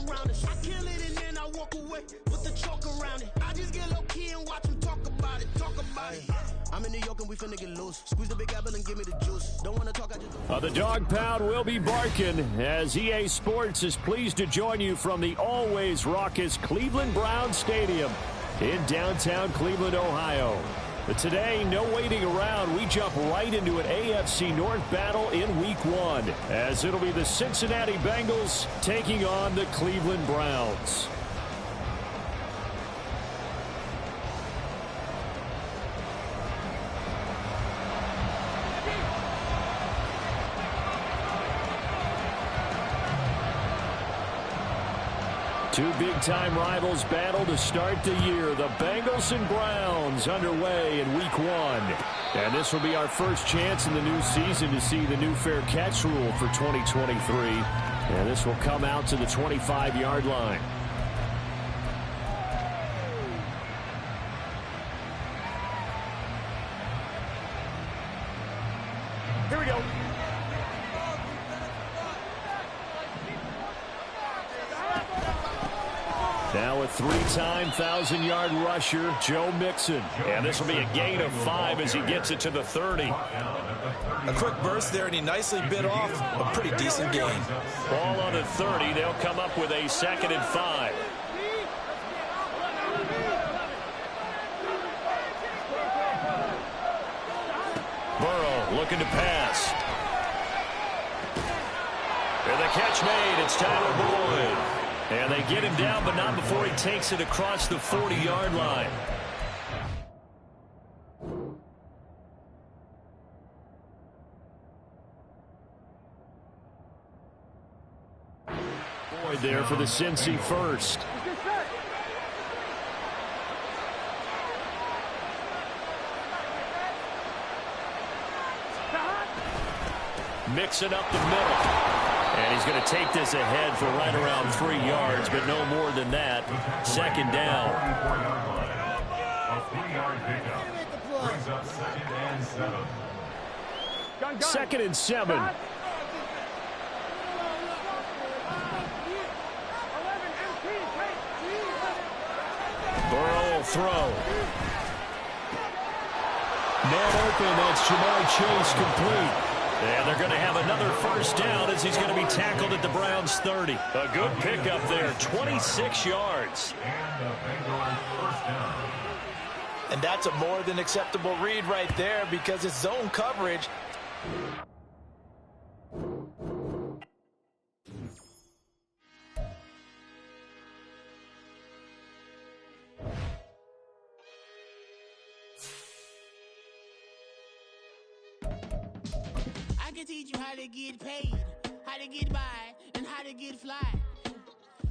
around it. I kill it and then I walk away with the chalk around it. I just get low key and watch them talk about it. I'm in New York and we finna get loose. Squeeze the big apple and give me the juice. Don't wanna talk, I just... The dog pound will be barking as EA Sports is pleased to join you from the always raucous Cleveland Browns Stadium in downtown Cleveland, Ohio. But today, no waiting around. We jump right into an AFC North battle in Week 1 as it'll be the Cincinnati Bengals taking on the Cleveland Browns. Two big-time rivals battle to start the year. The Bengals and Browns underway in Week 1. And this will be our first chance in the new season to see the new fair catch rule for 2023. And this will come out to the 25-yard line. Here we go. Now a three-time 1,000-yard rusher, Joe Mixon. And this will be a gain of 5 as he gets it to the 30. A quick burst there, and he nicely bit off a pretty decent gain. Ball on the 30. They'll come up with a 2nd and 5. Burrow looking to pass. And the catch made. It's Tyler Boyd. And they get him down, but not before he takes it across the 40-yard line. Boyd there for the Cincy first. Mixing up the middle. And he's going to take this ahead for right around 3 yards, but no more than that. 2nd down. A 3-yard pickup brings up 2nd and 7. 2nd and 7. Burrow will throw. Man open, that's Jamar Chase complete. And they're going to have another first down as he's going to be tackled at the Browns' 30. A good pickup there, 26 yards. And that's a more than acceptable read right there because it's zone coverage. I can teach you how to get paid, how to get by, and how to get fly.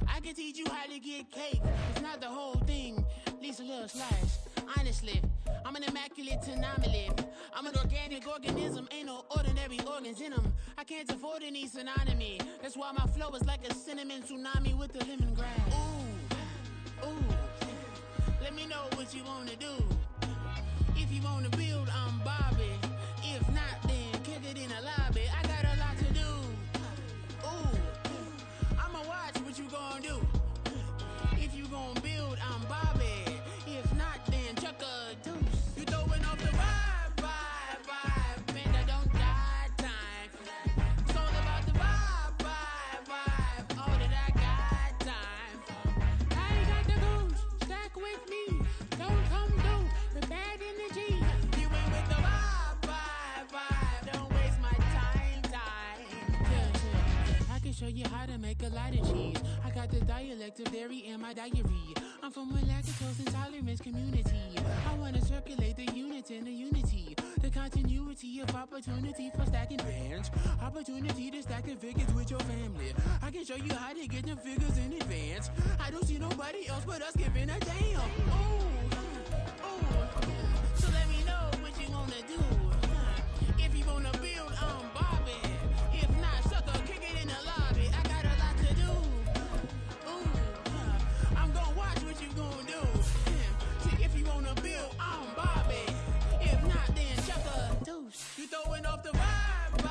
I can teach you how to get cake. It's not the whole thing, at least a little slice. Honestly, I'm an immaculate anomaly. I'm an organic organism, ain't no ordinary organs in them. I can't afford any synonymy. That's why my flow is like a cinnamon tsunami with the lemongrass. Ooh, ooh, let me know what you wanna do. If you wanna build, I'm Bobby. If not, then kick it in the lobby. I got a lot to do. Ooh, I'ma watch what you gonna do. If you gonna build, I'm Bobby. If not, then chuck a deuce. You throwing off the vibe, man, I don't die time. It's all about the vibe, all that I got time. I ain't got the goose, stack with me. Don't come through the bad energy. You ain't with the vibe, don't waste my time. Yeah. I can show you how to make a lot of cheese. I got the dialect of dairy in my diary. I'm from a lactose intolerance community. I wanna circulate the units in the unity. The continuity of opportunity for stacking bands. Opportunity to stack the figures with your family. I can show you how to get them figures in advance. I don't see nobody else but us giving a damn. Ooh. So let me know what you wanna do. If you wanna build, I'm Bobby. If not, sucker, kick it in the lobby. I got a lot to do. I'm gonna watch what you gonna do. See, if you wanna build, I'm Bobby. If not, then chuck a deuce. You throwing off the vibe,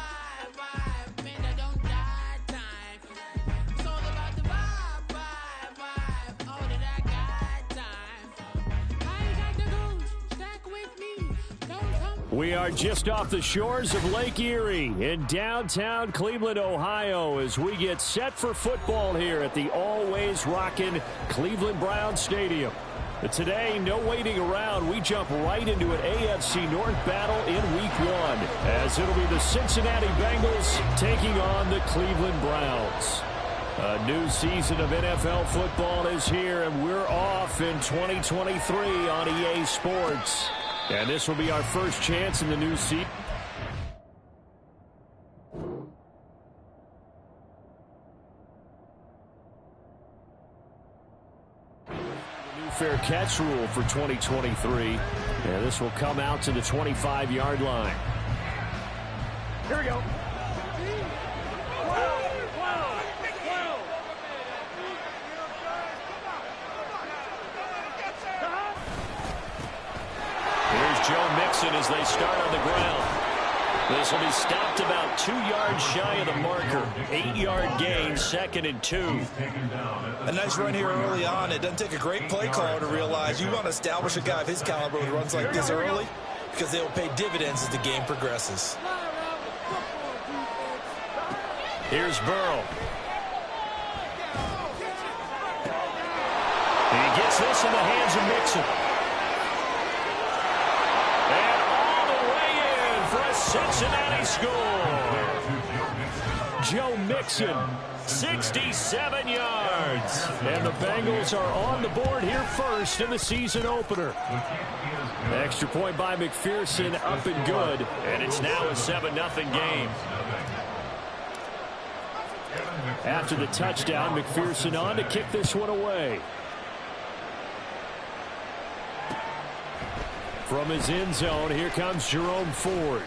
man, I don't die time. It's all about the vibe, We are just off the shores of Lake Erie in downtown Cleveland, Ohio, as we get set for football here at the always rockin' Cleveland Browns Stadium. But today, no waiting around. We jump right into an AFC North battle in Week 1, as it'll be the Cincinnati Bengals taking on the Cleveland Browns. A new season of NFL football is here, and we're off in 2023 on EA Sports. And this will be our first chance in the new season. New fair catch rule for 2023. And this will come out to the 25-yard line. Here we go. Joe Mixon as they start on the ground. This will be stopped about 2 yards shy of the marker. 8-yard gain, 2nd and 2. A nice run here early on. It doesn't take a great play caller to realize you want to establish a guy of his caliber with runs like this early, because they will pay dividends as the game progresses. Here's Burrow. He gets this in the hands of Mixon. Cincinnati score. Joe Mixon, 67 yards. And the Bengals are on the board here first in the season opener. Extra point by McPherson, up and good. And it's now a 7-0 game. After the touchdown, McPherson on to kick this one away. From his end zone, here comes Jerome Ford.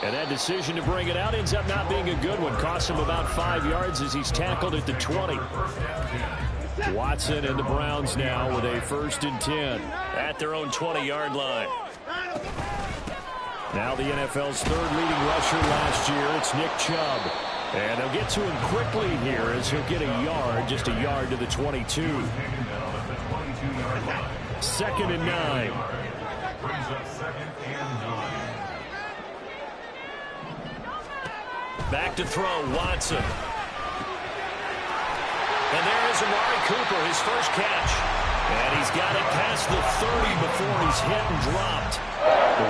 And that decision to bring it out ends up not being a good one. Costs him about 5 yards as he's tackled at the 20. Watson and the Browns now with a 1st and 10 at their own 20-yard line. Now the NFL's 3rd leading rusher last year, it's Nick Chubb. And they'll get to him quickly here as he'll get a yard, just a yard to the 22. 2nd and 9. Back to throw, Watson. And there is Amari Cooper, his first catch. And he's got it past the 30 before he's hit and dropped.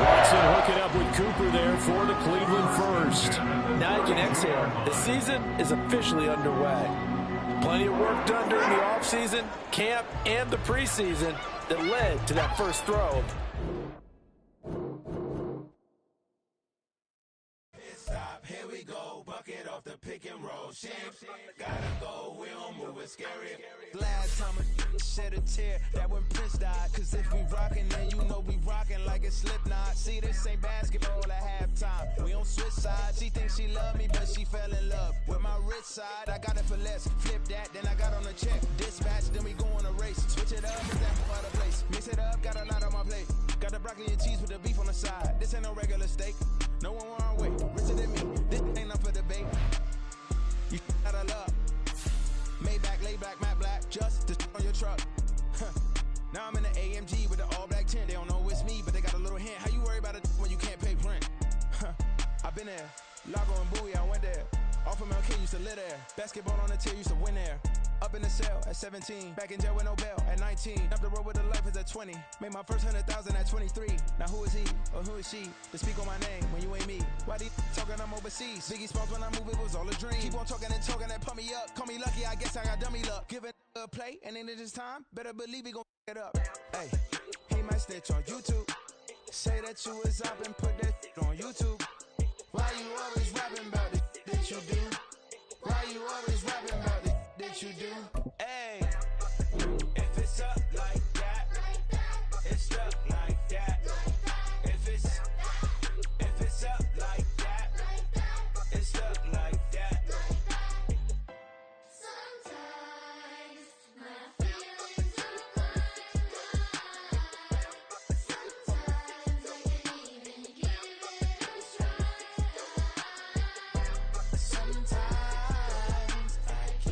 Watson hooking up with Cooper there for the Cleveland first. Now you can exhale. The season is officially underway. Plenty of work done during the offseason, camp, and the preseason that led to that first throw. Here we go, bucket off the pick and roll. Shapes, gotta go, we don't move it scary. Glad time a shed a tear, that when Prince died. Cause if we rockin', then you know we rockin' like a Slipknot. See, this ain't basketball at halftime. We on switch sides. She thinks she love me, but she fell in love with my rich side. I got it for less, flip that, then I got on a check. Dispatch, then we go on a race. Switch it up, is that for other place? Mix it up, got a lot on my plate. Got the broccoli and cheese with the beef on the side. This ain't no regular steak. No one wrong way, richer than me. This ain't up for debate. You out of luck. Maybach, lay back, matte black, just to on your truck. Now I'm in the AMG with the all black tint. They don't know it's me, but they got a little hint. How you worry about it when you can't pay rent? I've been there. Lago and Bowie, I went there. Off of MLK, used to live there. Basketball on the tier, used to win there. Up in the cell at 17. Back in jail with no bail at 19. Up the road with the life is at 20. Made my first 100,000 at 23. Now who is he or who is she to speak on my name when you ain't me? Why they talking I'm overseas? Biggie Smalls when I move, it was all a dream. Keep on talking and talking and pump me up. Call me lucky, I guess I got dummy luck. Give it a play and then it's time. Better believe we gon' it up. Hey, he might snitch on YouTube. Say that you was up and put that on YouTube. Why you always rapping about it that you do? Why you always rapping about it that you do? Hey, if it's up like that, it's stuck like that. If it's up like that, it's stuck like that. Sometimes my feelings are blind. Sometimes I can't even give it a try. Sometimes I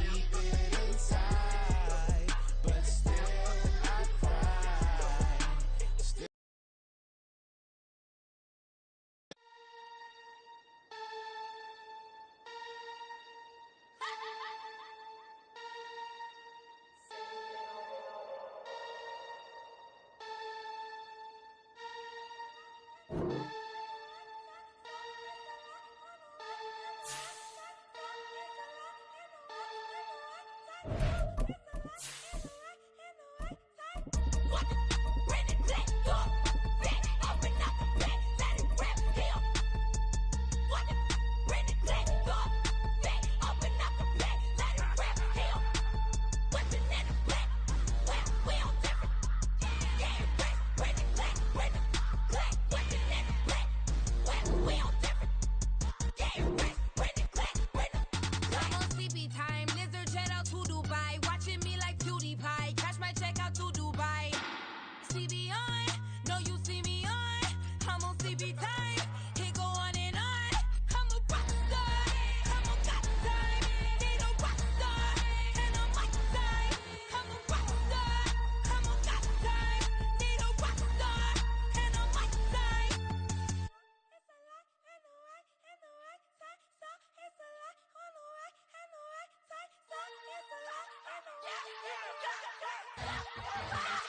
CB time. It go on and on. I'm a rock star. I'm a god time. Need a rock star. And a mic time. I'm a rock star. I'm a god time. Need a rock star. And a mic time. It's a lot and the right and the right side. So it's a lot on the right and the right side. So it's a lot and the right and the right side.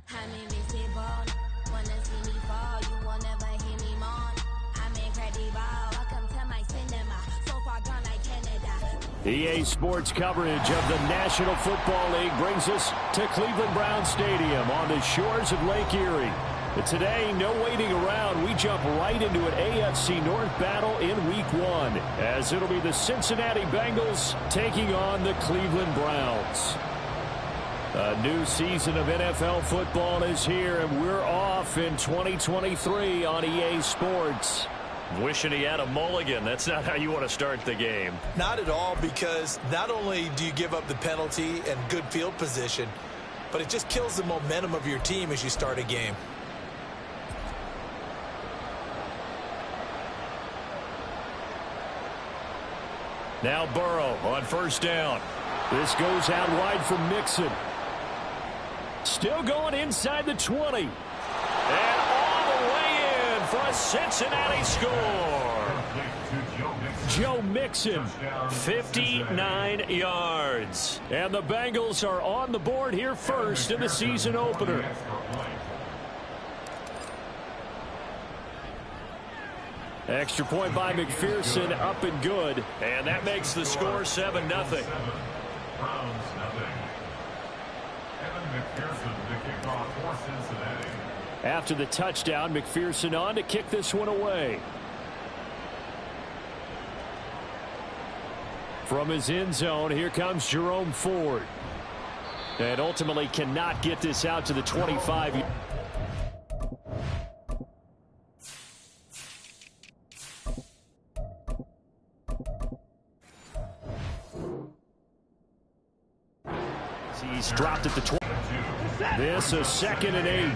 I'm invincible. Wanna see me fall? You will never hear me moan. I'm incredible. Welcome to my cinema. So far gone like Canada. EA Sports coverage of the National Football League brings us to Cleveland Brown Stadium on the shores of Lake Erie. But today, no waiting around. We jump right into an AFC North battle in Week 1, as it'll be the Cincinnati Bengals taking on the Cleveland Browns. A new season of NFL football is here, and we're off in 2023 on EA Sports. Wishing he had a mulligan. That's not how you want to start the game. Not at all, because not only do you give up the penalty and good field position, but it just kills the momentum of your team as you start a game. Now Burrow on first down. This goes out wide for Mixon. Still going inside the 20. And all the way in for a Cincinnati score. Joe Mixon. 59 yards. And the Bengals are on the board here first in the season opener. Extra point by McPherson, up and good. And that makes the score 7-0. After the touchdown, McPherson on to kick this one away. From his end zone, here comes Jerome Ford. And ultimately cannot get this out to the 25. He's dropped at the 20. This a 2nd and 8.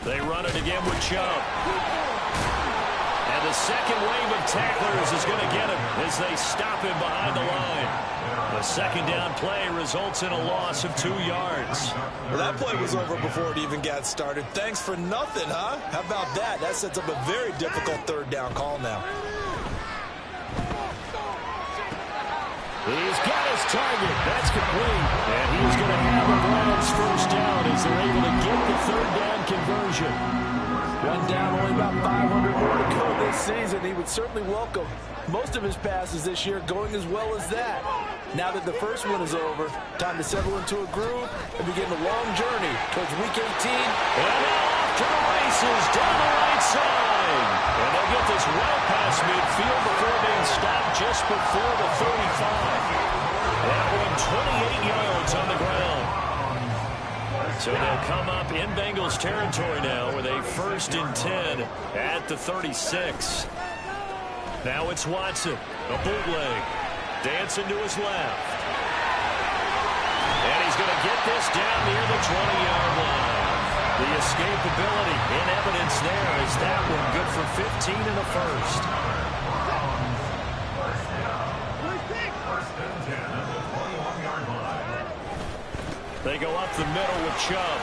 They run it again with Chubb. And the second wave of tacklers is going to get him as they stop him behind the line. The second down play results in a loss of 2 yards. Well, that play was over before it even got started. Thanks for nothing, huh? How about that? That sets up a very difficult third down call now. He's got his target. That's complete. And he's going to have the Browns first down as they're able to get the third down conversion. One down, only about 500 more to go this season. He would certainly welcome most of his passes this year going as well as that. Now that the first one is over, time to settle into a groove and begin the long journey towards Week 18. And now off to the races down the right side. And they'll get this well past midfield before being stopped just before the 35. That one 28 yards on the ground. So they'll come up in Bengals territory now with a 1st and 10 at the 36. Now it's Watson, a bootleg, dancing to his left. And he's going to get this down near the 20-yard line. The escapability in evidence there is that one good for 15 in the first. They go up the middle with Chubb.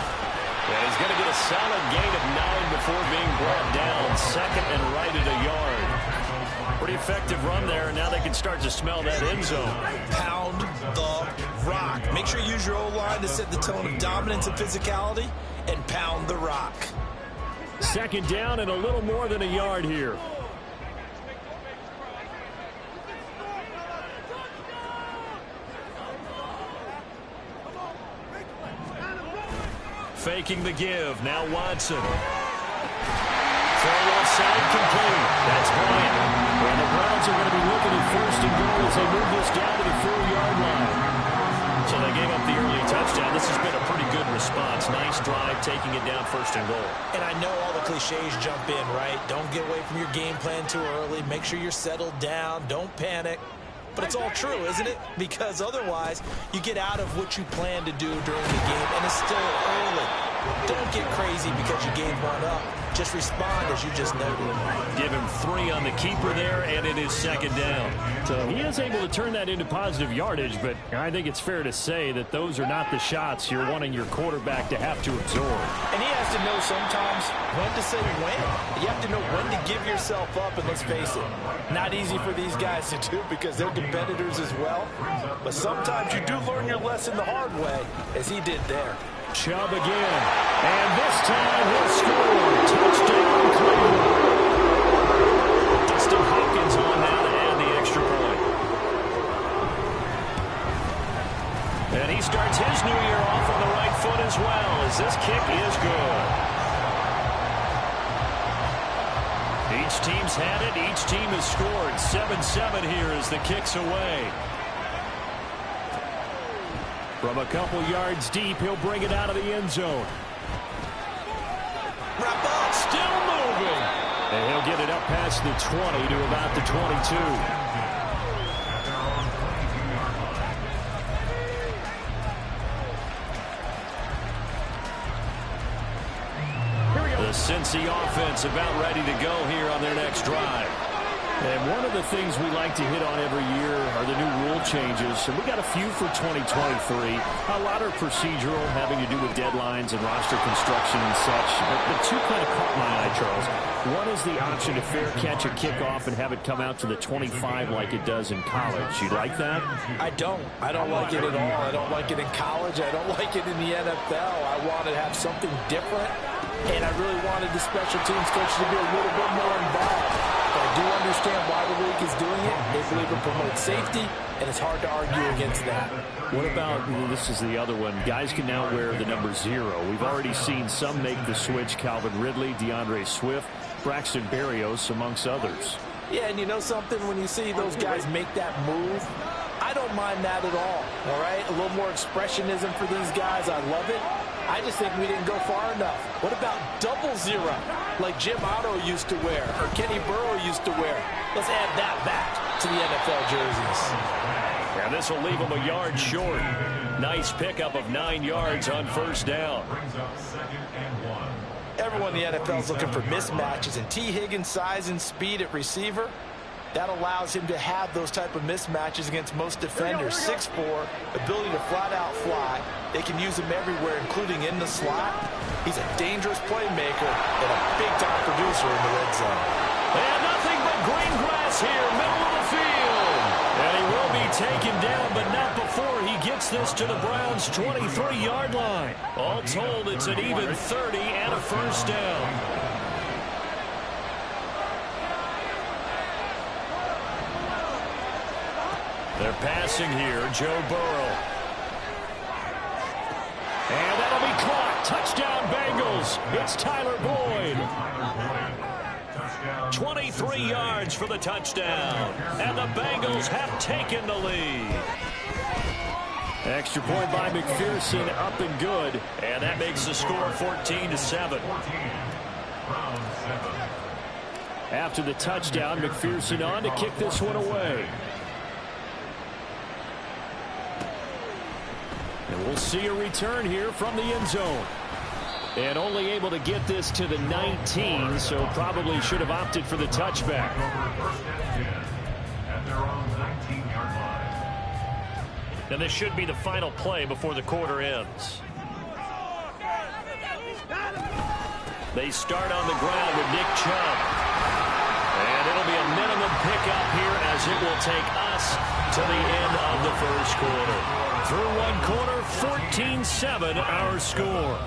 And he's going to get a solid gain of 9 before being brought down. 2nd and right at a yard. Pretty effective run there, and now they can start to smell that end zone. Pound the rock. Make sure you use your O-line to set the tone of dominance and physicality, and pound the rock. 2nd down and a little more than a yard here. faking the give. Now Watson. Throw outside, complete. That's Bryant. And the Browns are going to be looking at first and goal as they move this down to the 4-yard line. So they gave up the early touchdown. This has been a pretty good response. Nice drive, taking it down first and goal. And I know all the cliches jump in, right? Don't get away from your game plan too early. Make sure you're settled down. Don't panic. But it's all true, isn't it? Because otherwise, you get out of what you plan to do during the game, and it's still early. Don't get crazy because you gave one up. Just respond as you just noted. Give him 3 on the keeper there, and it is second down. So he is able to turn that into positive yardage, but I think it's fair to say that those are not the shots you're wanting your quarterback to have to absorb. And he has to know sometimes when to say when. You have to know when to give yourself up, and let's face it, not easy for these guys to do because they're competitors as well. But sometimes you do learn your lesson the hard way, as he did there. Chubb again, and this time he'll score. Touchdown, Cleveland. Dustin Hopkins on now to add the extra point. And he starts his new year off on the right foot as well, as this kick is good. Each team's had it. Each team has scored. 7-7 here as the kick's away. From a couple yards deep, he'll bring it out of the end zone. Still moving. And he'll get it up past the 20 to about the 22. The Cincy offense about ready to go here on their next drive. And one of the things we like to hit on every year are the new rule changes. And we got a few for 2023. A lot are procedural, having to do with deadlines and roster construction and such. But the two kind of caught my eye, Charles. One is the option to fair catch a kickoff and have it come out to the 25 like it does in college. You like that? I don't like it at all. I don't like it in college. I don't like it in the NFL. I want to have something different. And I really wanted the special teams coach to be a little bit more involved. But I do understand why the league is doing it. They believe it promotes safety, and it's hard to argue against that. What about, this is the other one, guys can now wear the number 0. We've already seen some make the switch, Calvin Ridley, DeAndre Swift, Braxton Berrios, amongst others. Yeah, and you know something? When you see those guys make that move, I don't mind that at all right? A little more expressionism for these guys. I love it. I just think we didn't go far enough. What about 00, like Jim Otto used to wear or Kenny Burrow used to wear? Let's add that back to the NFL jerseys. And this will leave them a yard short. Nice pickup of 9 yards on first down. Everyone in the NFL is looking for mismatches, and T. Higgins' size and speed at receiver, that allows him to have those type of mismatches against most defenders. 6'4", ability to flat-out fly. They can use him everywhere, including in the slot. He's a dangerous playmaker and a big-time producer in the red zone. And nothing but green grass here, middle of the field. And he will be taken down, but not before he gets this to the Browns' 23-yard line. All told, it's an even 30 and a first down. They're passing here, Joe Burrow. And that'll be caught. Touchdown, Bengals. It's Tyler Boyd. 23 yards for the touchdown. And the Bengals have taken the lead. Extra point by McPherson, up and good. And that makes the score 14-7. After the touchdown, McPherson on to kick this one away. And we'll see a return here from the end zone. And only able to get this to the 19, so probably should have opted for the touchback. And this should be the final play before the quarter ends. They start on the ground with Nick Chubb. And it'll be a minimum pickup here as it will take us to the end of the first quarter. Through one quarter, 14-7 our score.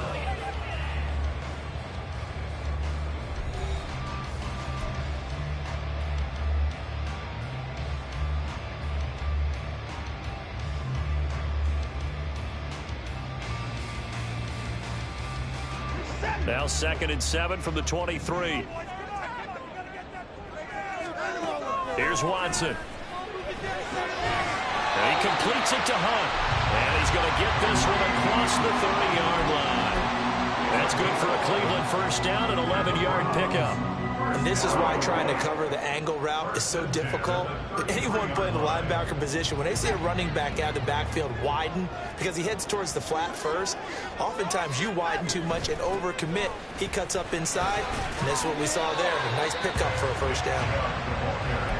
Now 2nd and 7 from the 23. Here's Watson. And he completes it to Hunt. And he's going to get this one across the 30-yard line. That's good for a Cleveland first down, an 11-yard pickup. And this is why trying to cover the angle route is so difficult. Anyone playing the linebacker position, when they see a running back out of the backfield widen because he heads towards the flat first, oftentimes you widen too much and overcommit. He cuts up inside, and that's what we saw there. A nice pickup for a first down.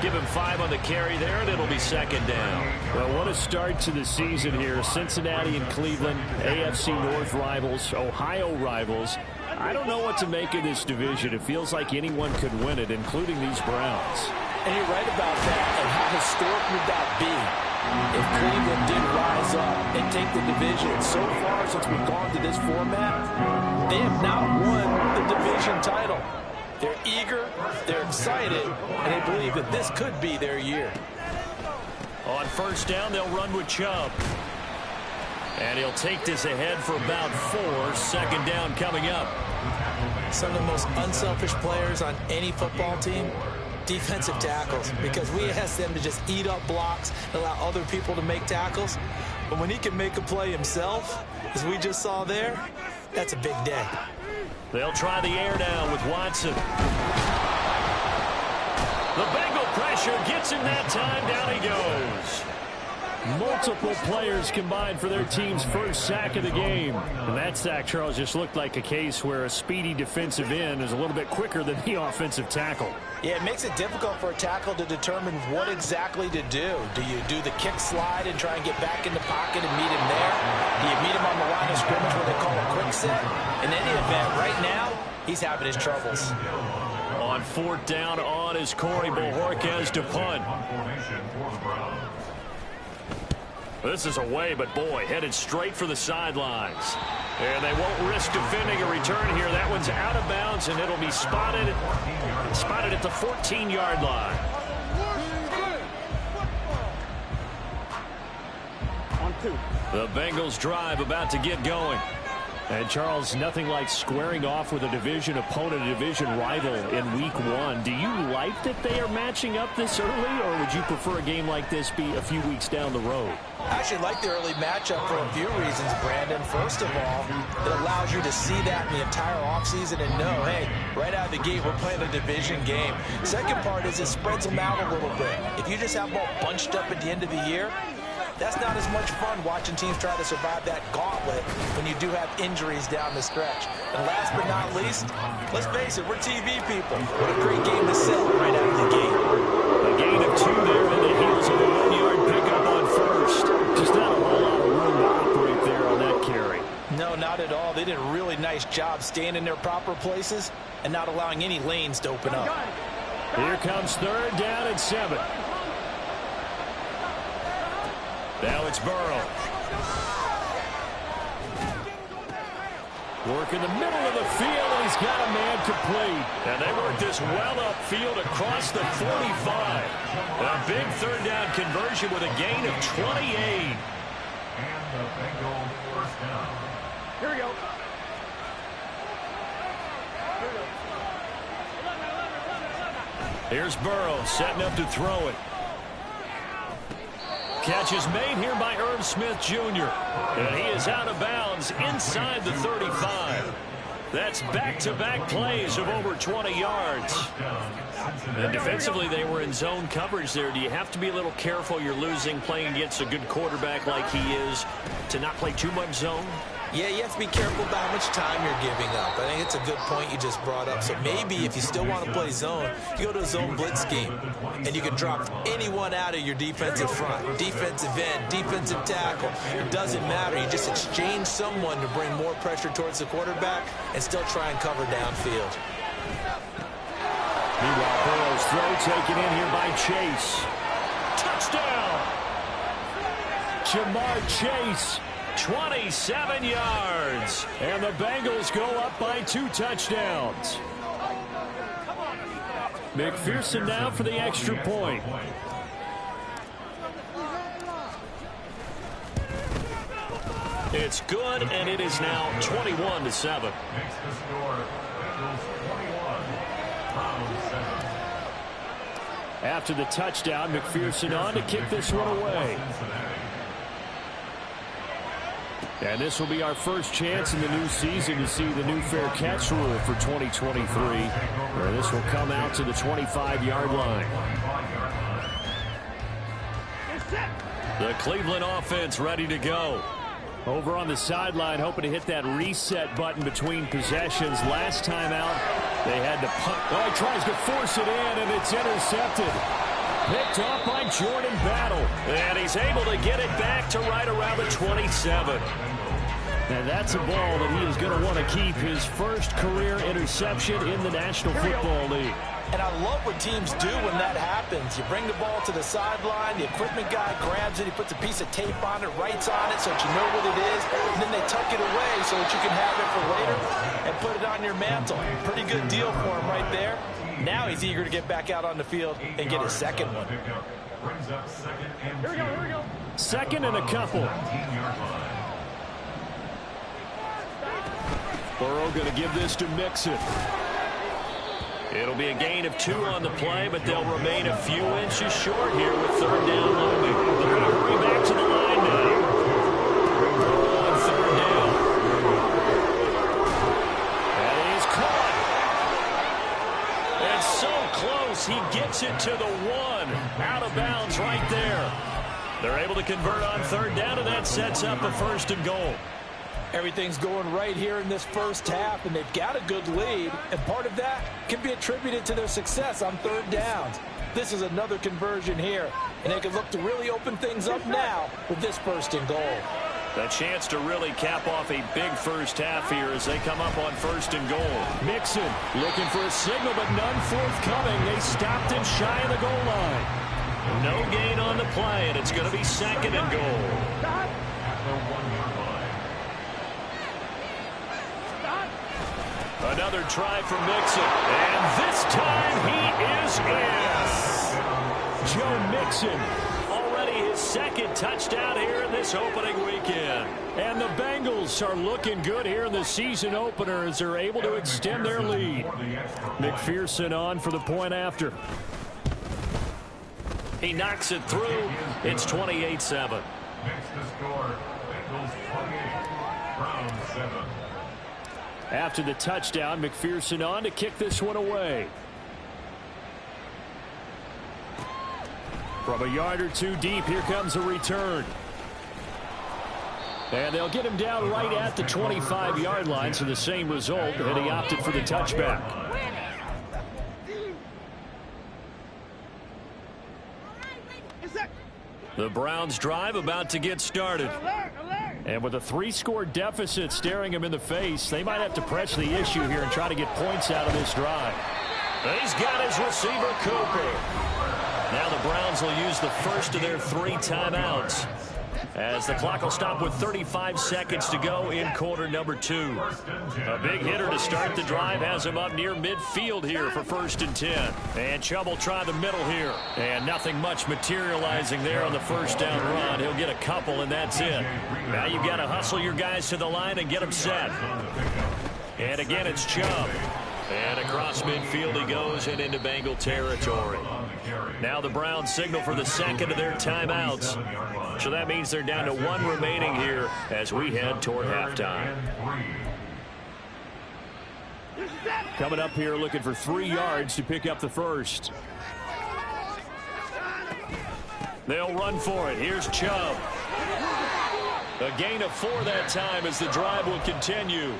Give him 5 on the carry there, and it'll be 2nd down. Well, what a start to the season here. Cincinnati and Cleveland, AFC North rivals, Ohio rivals. I don't know what to make of this division. It feels like anyone could win it, including these Browns. And you're right about that. And how historic would that be if Cleveland did rise up and take the division? So far, since we've gone to this format, they have not won the division title. They're eager, they're excited, and they believe that this could be their year. On first down, they'll run with Chubb. And he'll take this ahead for about 4. 2nd down coming up. Some of the most unselfish players on any football team, defensive tackles, because we ask them to just eat up blocks and allow other people to make tackles. But when he can make a play himself, as we just saw there, that's a big day. They'll try the air now with Watson. The Bengal pressure gets him that time. Down he goes. Multiple players combined for their team's first sack of the game. And that sack, Charles, just looked like a case where a speedy defensive end is a little bit quicker than the offensive tackle. Yeah, it makes it difficult for a tackle to determine what exactly to do. Do you do the kick slide and try and get back in the pocket and meet him there? Do you meet him on the line of scrimmage where they call a quick set? In any event, right now, he's having his troubles. On 4th down on is Corey Bojorquez to punt. This is away, but boy, headed straight for the sidelines. And they won't risk defending a return here. That one's out of bounds, and it'll be spotted at the 14-yard line. On 2. The Bengals drive about to get going. And, Charles, nothing like squaring off with a division opponent, a division rival in Week 1. Do you like that they are matching up this early, or would you prefer a game like this be a few weeks down the road? I actually like the early matchup for a few reasons, Brandon. First of all, it allows you to see that in the entire offseason and know, hey, right out of the gate, we're playing a division game. Second part is it spreads them out a little bit. If you just have them all bunched up at the end of the year, that's not as much fun watching teams try to survive that gauntlet when you do have injuries down the stretch. And last but not least, let's face it, we're TV people. What a great game to sell right out of the gate. A gain of 2 there on the heels of a 1-yard pickup on first. Just not a whole lot of room to operate there on that carry. No, not at all. They did a really nice job staying in their proper places and not allowing any lanes to open up. Here comes 3rd down and 7. Now it's Burrow. Work in the middle of the field, and he's got a man complete. And they work this well upfield across the 45. A big 3rd down conversion with a gain of 28. And the Bengals first down. Here we go. Here's Burrow setting up to throw it. Catch is made here by Irv Smith Jr. And he is out of bounds inside the 35. That's back-to-back plays of over 20 yards. And defensively, they were in zone coverage there. Do you have to be a little careful you're losing playing against a good quarterback like he is to not play too much zone? Yeah, you have to be careful about how much time you're giving up. I think it's a good point you just brought up. So maybe if you still want to play zone, you go to a zone blitz scheme. And you can drop anyone out of your defensive front. Defensive end, defensive tackle. It doesn't matter. You just exchange someone to bring more pressure towards the quarterback and still try and cover downfield. Meanwhile, Burrow's throw taken in here by Chase. Touchdown! Jamar Chase. 27 yards. And the Bengals go up by 2 touchdowns. McPherson now for the extra point. It's good, and it is now 21-7. Makes the score. Bengals 21, Browns 7. After the touchdown, McPherson on to kick this one away. And this will be our first chance in the new season to see the new fair catch rule for 2023. Where this will come out to the 25-yard line. The Cleveland offense ready to go. Over on the sideline, hoping to hit that reset button between possessions. Last time out, they had to punt. Oh, he tries to force it in, and it's intercepted. Picked off by Jordan Battle. And he's able to get it back to right around the 27. And that's a ball that he is going to want to keep, his first career interception in the National Football League. And I love what teams do when that happens. You bring the ball to the sideline, the equipment guy grabs it, he puts a piece of tape on it, writes on it so that you know what it is, and then they tuck it away so that you can have it for later and put it on your mantle. Pretty good deal for him right there. Now he's eager to get back out on the field and get his second one. Here we go. Second and a couple. Burrow going to give this to Mixon. It'll be a gain of 2 on the play, but they'll remain a few inches short here with third down looming. They're going to hurry back to the line now. On third down. And he's caught. And so close, he gets it to the 1. Out of bounds right there. They're able to convert on third down, and that sets up a first and goal. Everything's going right here in this first half, and they've got a good lead, and part of that can be attributed to their success on third downs. This is another conversion here, and they can look to really open things up now with this first and goal. A chance to really cap off a big first half here as they come up on first and goal. Mixon looking for a signal, but none forthcoming. They stopped him shy of the goal line. No gain on the play, and it's going to be second and goal. Another try for Mixon, and this time he is in. Joe Mixon. Already his second touchdown here in this opening weekend. And the Bengals are looking good here in the season opener as they're able to extend their lead. McPherson on for the point after. He knocks it through. It's 28-7. Makes the score. Bengals 28, Browns 7. After the touchdown, McPherson on to kick this one away. From a yard or two deep, here comes a return. And they'll get him down right at the 25-yard line, so the same result, and he opted for the touchback. The Browns drive about to get started. And with a 3-score deficit staring him in the face, they might have to press the issue here and try to get points out of this drive. He's got his receiver, Cooper. Now the Browns will use the first of their 3 timeouts as the clock will stop with 35 seconds to go in quarter number 2. A big hitter to start the drive has him up near midfield here for 1st and 10. And Chubb will try the middle here. And nothing much materializing there on the first down run. He'll get a couple, and that's it. Now you've got to hustle your guys to the line and get them set. And again, it's Chubb. And across midfield he goes and into Bengal territory. Now the Browns signal for the second of their timeouts. So that means they're down to 1 remaining here as we head toward halftime. Coming up here looking for 3 yards to pick up the first. They'll run for it. Here's Chubb. A gain of 4 that time as the drive will continue.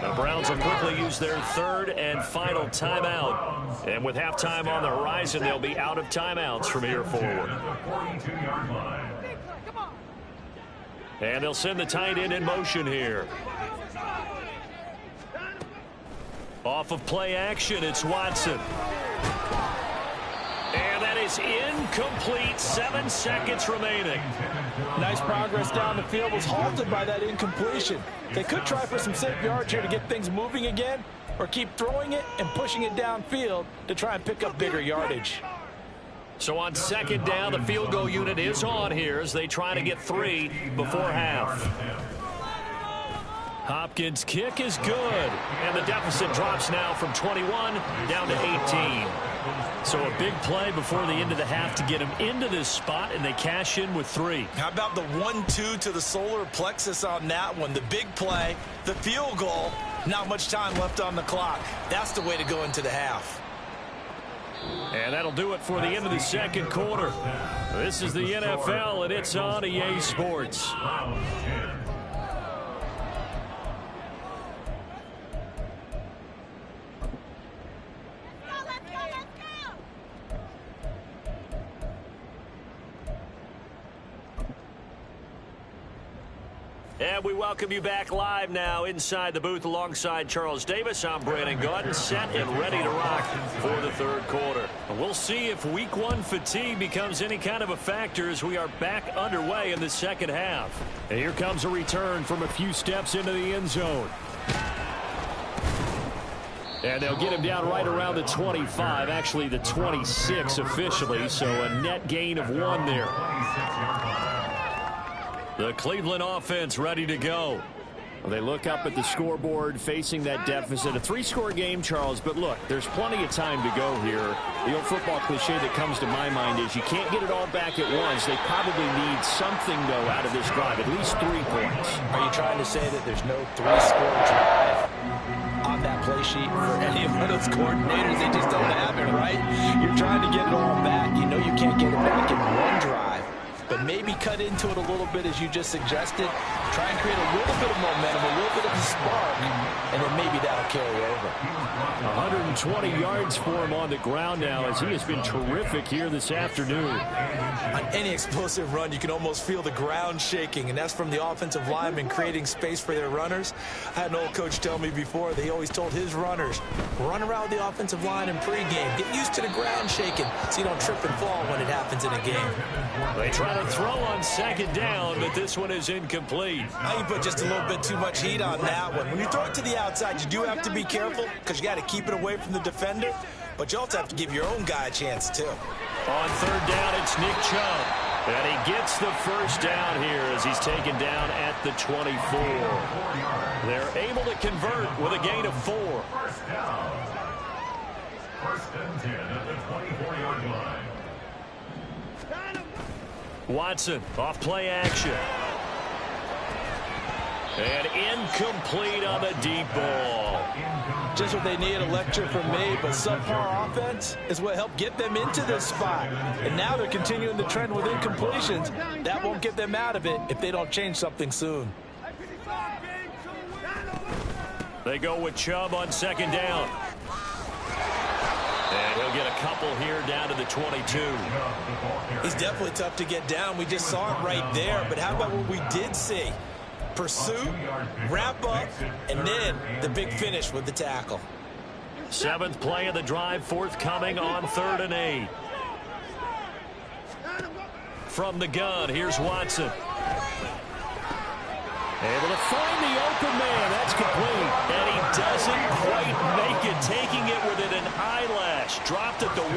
The Browns will quickly use their 3rd and final timeout. And with halftime on the horizon, they'll be out of timeouts from here forward. And they'll send the tight end in motion here. Off of play action, it's Watson. And that is incomplete. 7 seconds remaining. Nice progress down the field, was halted by that incompletion. They could try for some safe yards here to get things moving again, or keep throwing it and pushing it downfield to try and pick up bigger yardage. So on second down, the field goal unit is on here as they try to get 3 before half. Hopkins' kick is good, and the deficit drops now from 21 down to 18. So a big play before the end of the half to get him into this spot, and they cash in with 3. How about the 1-2 to the solar plexus on that one? The big play, the field goal, not much time left on the clock. That's the way to go into the half. And that'll do it for the end of the second quarter. This is the NFL, and it's on EA Sports. And we welcome you back live now inside the booth alongside Charles Davis. I'm Brandon Gaudin, set and ready to rock for the third quarter. We'll see if Week 1 fatigue becomes any kind of a factor as we are back underway in the second half. And here comes a return from a few steps into the end zone. And they'll get him down right around the 25, actually the 26 officially, so a net gain of 1 there. The Cleveland offense ready to go. Well, they look up at the scoreboard facing that deficit. A 3-score game, Charles, but look, there's plenty of time to go here. The old football cliche that comes to my mind is you can't get it all back at once. They probably need something, though, out of this drive, at least 3 points. Are you trying to say that there's no 3-score drive on that play sheet for any of those coordinators? They just don't have it, right? You're trying to get it all back. You know you can't get it back in 1 drive. But maybe cut into it a little bit as you just suggested. Try and create a little bit of momentum, a little bit of a spark, and then maybe that'll carry over. 120 yards for him on the ground now as he has been terrific here this afternoon. On any explosive run, you can almost feel the ground shaking, and that's from the offensive linemen creating space for their runners. I had an old coach tell me before, they always told his runners, run around the offensive line in pregame. Get used to the ground shaking so you don't trip and fall when it happens in a game. They try to throw on second down, but this one is incomplete. Now you put just a little bit too much heat on that one. When you throw it to the outside, you do have to be careful because you got to keep it away from the defender, but you also have to give your own guy a chance too. On third down, it's Nick Chubb, and he gets the first down here as he's taken down at the 24. They're able to convert with a gain of 4. First down. First and 10 at the 24-yard line. Watson off play action. And incomplete on the deep ball. Just what they need, a lecture from me, but subpar offense is what helped get them into this spot. And now they're continuing the trend with incompletions. That won't get them out of it if they don't change something soon. They go with Chubb on second down. And he'll get a couple here down to the 22. He's definitely tough to get down. We just saw it right there. But how about what we did see? Pursuit, wrap up, and then the big finish with the tackle. 7th play of the drive forthcoming on 3rd and 8. From the gun, here's Watson. Able to find the open man. That's complete. And he doesn't quite make it, taking it within an eyelash. Dropped at the 1.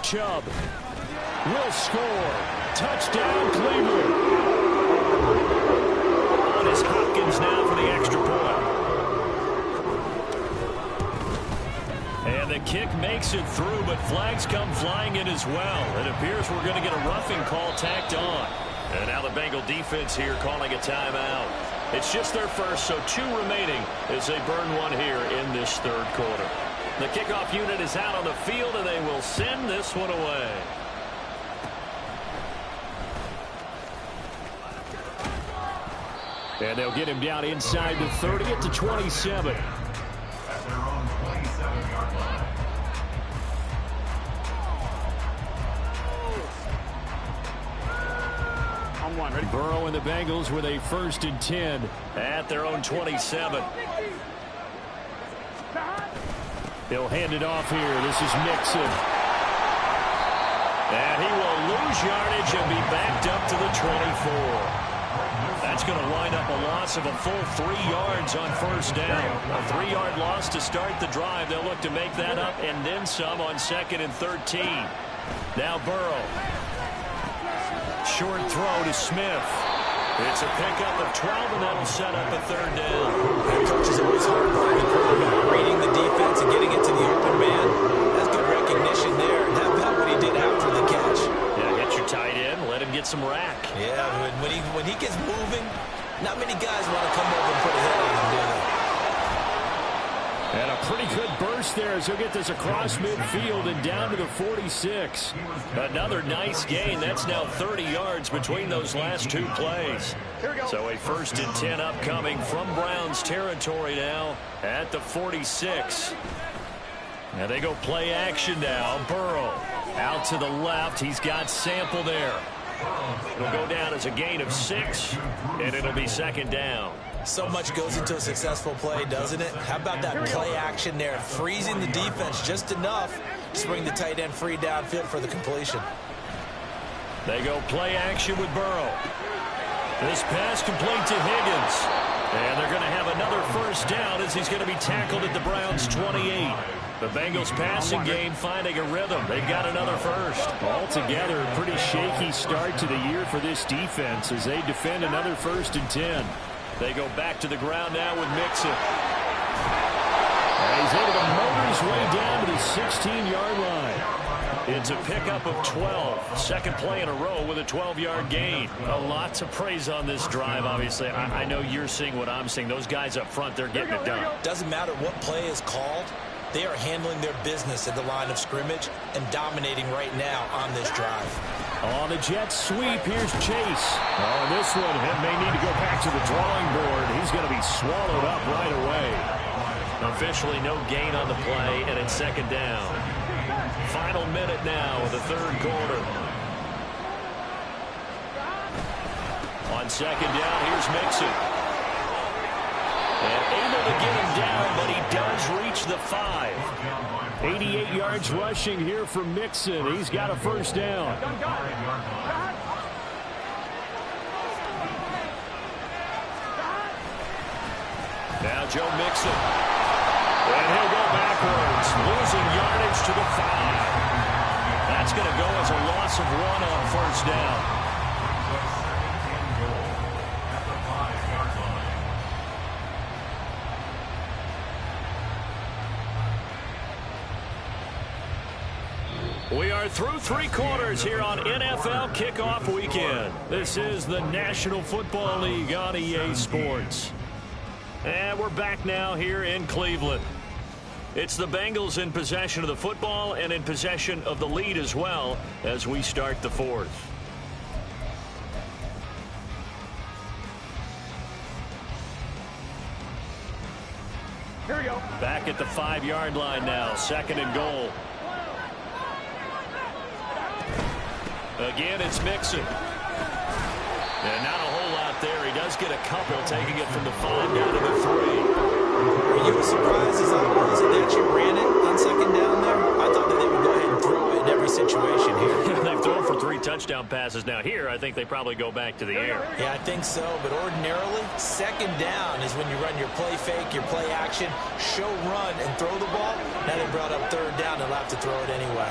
Chubb will score. Touchdown, Cleveland. On is Hopkins now for the extra point. And the kick makes it through, but flags come flying in as well. It appears we're going to get a roughing call tacked on. And now the Bengal defense here calling a timeout. It's just their first, so 2 remaining as they burn 1 here in this third quarter. The kickoff unit is out on the field, and they will send this one away. And they'll get him down inside the 30 at the 27. At their own 27-yard line. Ready? Burrow and the Bengals with a 1st and 10 at their own 27. He'll hand it off here. This is Mixon. And he will lose yardage and be backed up to the 24. That's going to wind up a loss of a full 3 yards on first down. A 3-yard loss to start the drive. They'll look to make that up and then some on 2nd and 13. Now Burrow. Short throw to Smith. It's a pickup of 12, and that'll set up a 3rd down. The coach is always hard behind the quarterback, reading the defense and getting it to the open man. That's good recognition there. And how about what he did after the catch? Yeah, get your tight end, let him get some rack. Yeah, when he gets moving, not many guys want to come over and put a hit on him, do they? And a pretty good burst there as he'll get this across midfield and down to the 46. Another nice gain. That's now 30 yards between those last 2 plays. So a 1st and 10 upcoming from Browns territory now at the 46. Now they go play action now. Burrow out to the left. He's got Sample there. It'll go down as a gain of 6, and it'll be 2nd down. So much goes into a successful play, doesn't it? How about that play action there? Freezing the defense just enough to bring the tight end free downfield for the completion. They go play action with Burrow. This pass complete to Higgins. And they're going to have another 1st down as he's going to be tackled at the Browns' 28. The Bengals passing game finding a rhythm. They've got another 1st. Altogether, a pretty shaky start to the year for this defense as they defend another 1st and 10. They go back to the ground now with Mixon. And he's able to motor his way down to the 16-yard line. It's a pickup of 12. 2nd play in a row with a 12-yard gain. A lot to praise on this drive, obviously. I know you're seeing what I'm seeing. Those guys up front, they're getting it done. Doesn't matter what play is called. They are handling their business at the line of scrimmage and dominating right now on this drive. On the Jets sweep, here's Chase. On this one, he may need to go back to the drawing board. He's going to be swallowed up right away. Officially no gain on the play, and it's 2nd down. Final minute now of the 3rd quarter. On 2nd down, here's Mixon. And able to get him down, but he does reach the 5. 88 yards rushing here from Mixon. He's got a 1st down. Now Joe Mixon. And he'll go backwards, losing yardage to the 5. That's going to go as a loss of 1 on 1st down. We are through 3 quarters here on NFL Kickoff Weekend. This is the National Football League on EA Sports. And we're back now here in Cleveland. It's the Bengals in possession of the football and in possession of the lead as well as we start the 4th. Here we go. Back at the 5-yard line now, 2nd and goal. Again, it's Mixon. And not a whole lot there. He does get a couple, taking it from the 5 down to the 3. Were you as surprised as I was that they actually ran it on 2nd down there? I thought that they would go ahead and throw it in every situation here. They've thrown for 3 touchdown passes. Now here, I think they probably go back to the air. Yeah, I think so. But ordinarily, 2nd down is when you run your play fake, your play action, show run, and throw the ball. Now they brought up 3rd down and they'll have to throw it anyway.